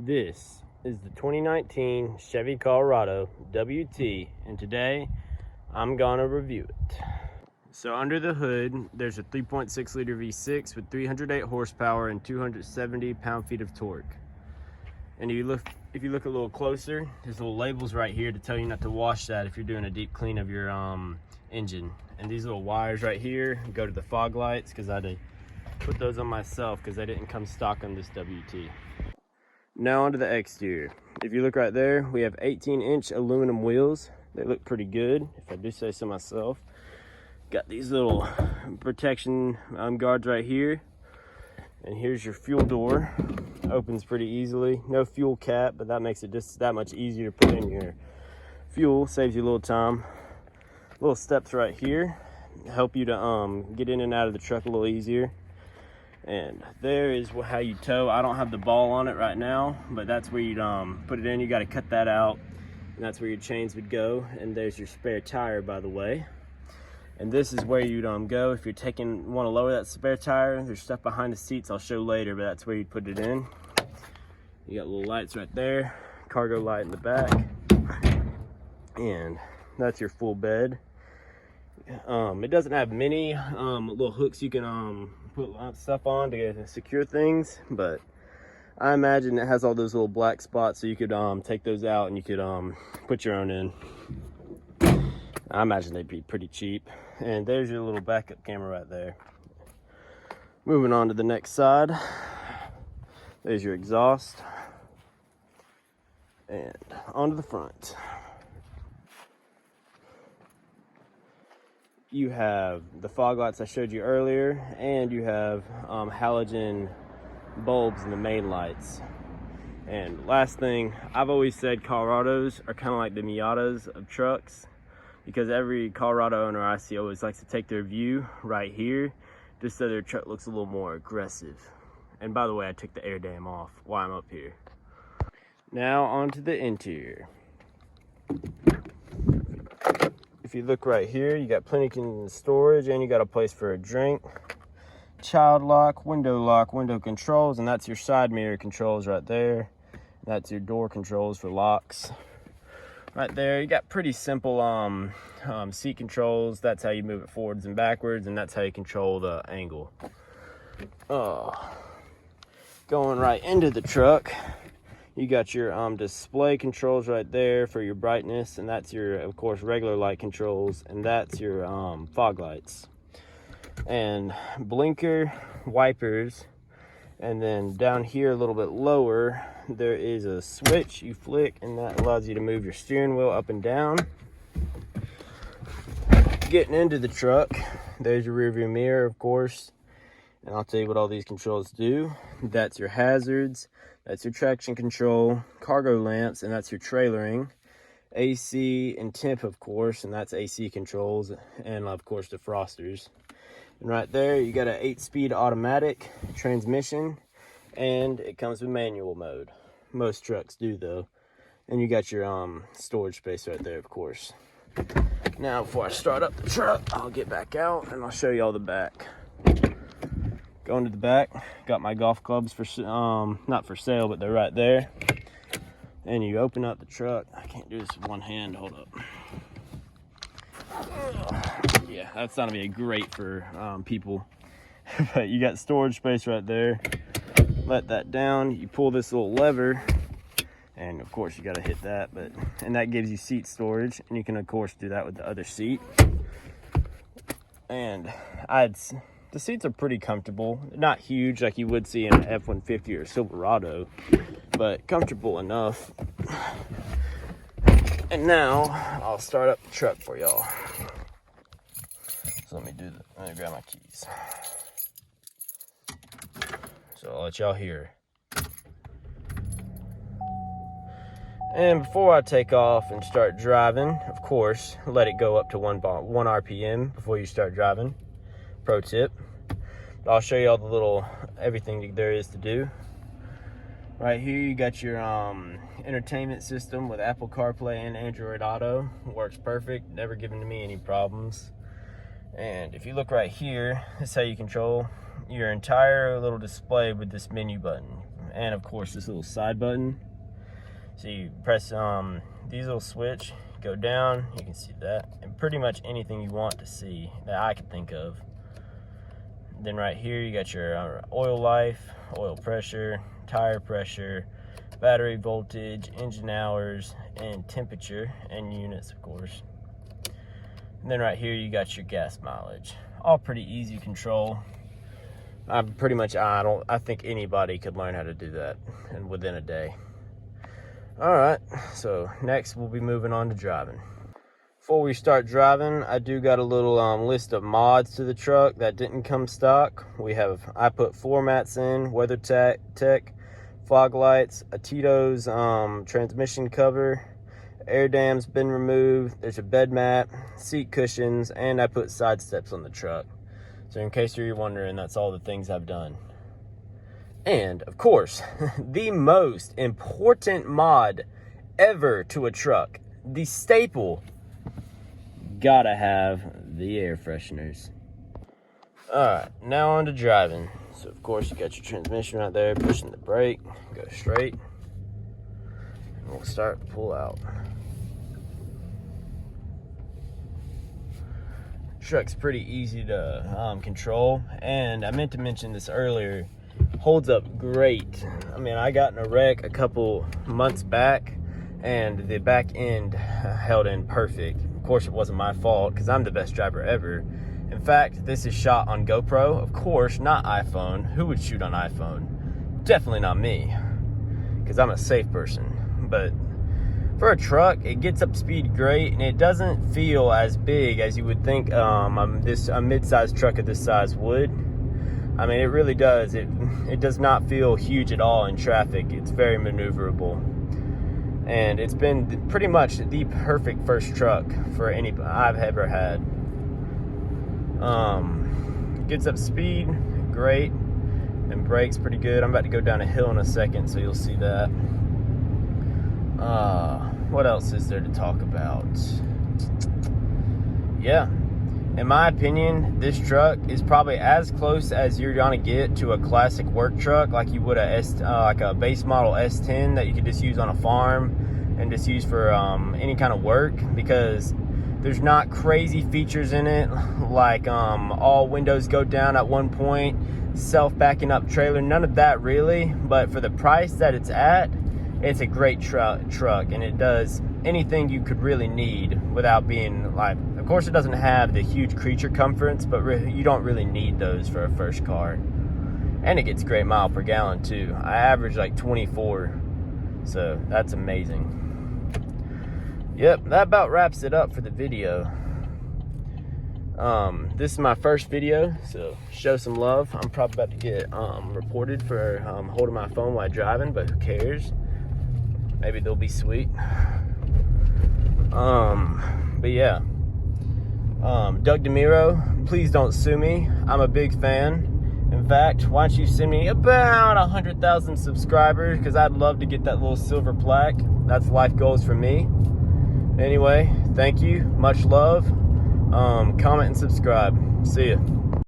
This is the 2019 Chevy Colorado WT, and today I'm gonna review it. So under the hood, there's a 3.6 liter V6 with 308 horsepower and 270 pound-feet of torque. And if you look a little closer, there's little labels right here to tell you not to wash that if you're doing a deep clean of your engine. And these little wires right here go to the fog lights, because I had to put those on myself because they didn't come stock on this WT. Now onto the exterior. If you look right there, we have 18-inch aluminum wheels. They look pretty good, if I do say so myself. Got these little protection guards right here. And here's your fuel door. Opens pretty easily. No fuel cap, but that makes it just that much easier to put in your fuel. Saves you a little time. Little steps right here help you to get in and out of the truck a little easier. And there is how you tow. I don't have the ball on it right now, but that's where you'd put it in. You got to cut that out, and that's where your chains would go. And there's your spare tire, by the way. And this is where you'd go if you're want to lower that spare tire. There's stuff behind the seats I'll show later, but that's where you'd put it in. You got little lights right there, cargo light in the back, and that's your full bed. It doesn't have many little hooks you can put stuff on to secure things, but I imagine it has all those little black spots, so you could take those out and you could put your own in. I imagine they'd be pretty cheap. And there's your little backup camera right there. Moving on to the next side, there's your exhaust, and onto the front. You have the fog lights I showed you earlier, and you have halogen bulbs in the main lights. And last thing, I've always said Colorados are kind of like the Miatas of trucks, because every Colorado owner I see always likes to take their view right here, just so their truck looks a little more aggressive. And by the way, I took the air dam off while I'm up here. Now onto the interior. If you look right here, you got plenty of storage, and you got a place for a drink. Child lock, window controls, and that's your side mirror controls right there. That's your door controls for locks. Right there, you got pretty simple seat controls. That's how you move it forwards and backwards, and that's how you control the angle. Going right into the truck, you got your display controls right there for your brightness, and that's your, of course, regular light controls, and that's your fog lights. And blinker, wipers, and then down here a little bit lower, there is a switch you flick, and that allows you to move your steering wheel up and down. Getting into the truck, there's your rear view mirror, of course, and I'll tell you what all these controls do. That's your hazards, that's your traction control, cargo lamps, and that's your trailering, AC and temp, of course, and that's AC controls, and of course defrosters. And right there, you got an 8-speed automatic transmission, and it comes with manual mode. Most trucks do, though. And you got your storage space right there, of course. Now, before I start up the truck, I'll get back out, and I'll show you all the back. Going to the back, got my golf clubs for not for sale, but they're right there. And you open up the truck. I can't do this with one hand. Hold up. Yeah, that's not gonna be great for people. But you got storage space right there. Let that down. You pull this little lever, and of course you got to hit that. And that gives you seat storage, and you can of course do that with the other seat. And the seats are pretty comfortable. Not huge like you would see in an F-150 or Silverado, but comfortable enough. And now I'll start up the truck for y'all. So let me grab my keys. So I'll let y'all hear. And before I take off and start driving, of course, let it go up to 1 RPM before you start driving. Pro tip. But I'll show you all the everything there is to do. Right here you got your entertainment system with Apple CarPlay and Android Auto. Works perfect, never given me any problems. And if you look right here, this is how you control your entire little display with this menu button. And of course this little side button. So you press diesel switch, go down, you can see that, and pretty much anything you want to see that I can think of. Then right here you got your oil life, oil pressure, tire pressure, battery voltage, engine hours, and temperature, and units of course. And then right here you got your gas mileage. All pretty easy to control. I think anybody could learn how to do that and within a day. All right, so next we'll be moving on to driving. Before we start driving, I do got a little list of mods to the truck that didn't come stock. I put floor mats in, WeatherTech, fog lights, a Tito's transmission cover, air dam's been removed, there's a bed mat, seat cushions, and I put side steps on the truck. So in case you're wondering, that's all the things I've done. And of course, the most important mod ever to a truck, the staple, gotta have the air fresheners. All right, now on to driving. So of course you got your transmission right there, pushing the brake, go straight, and we'll start to pull out. Truck's pretty easy to control, and I meant to mention this earlier, holds up great. I mean, I got in a wreck a couple months back and the back end held in perfect. Of course it wasn't my fault because I'm the best driver ever. In fact, this is shot on GoPro, of course, not iPhone. Who would shoot on iPhone? Definitely not me, because I'm a safe person. But for a truck, it gets up speed great, and it doesn't feel as big as you would think a mid-sized truck of this size would. I mean, it really does. It does not feel huge at all in traffic. It's very maneuverable. And it's been pretty much the perfect first truck for any I've ever had. Gets up speed great, and brakes pretty good. I'm about to go down a hill in a second, so you'll see that. What else is there to talk about? Yeah, in my opinion, this truck is probably as close as you're gonna get to a classic work truck, like you would like a base model S10 that you could just use on a farm and just use for any kind of work, because there's not crazy features in it, like all windows go down at one point, self-backing up trailer, none of that really. But for the price that it's at, it's a great truck, and it does anything you could really need without being like, of course it doesn't have the huge creature comforts, but you don't really need those for a first car. And it gets great mile per gallon too. I average like 24, so that's amazing. Yep, that about wraps it up for the video. This is my first video, so show some love. I'm probably about to get reported for holding my phone while driving, but who cares? Maybe they'll be sweet. But yeah, Doug DeMiro, please don't sue me. I'm a big fan. In fact, why don't you send me about 100,000 subscribers, because I'd love to get that little silver plaque. That's life goals for me. Anyway, thank you, much love. Comment and subscribe. See ya.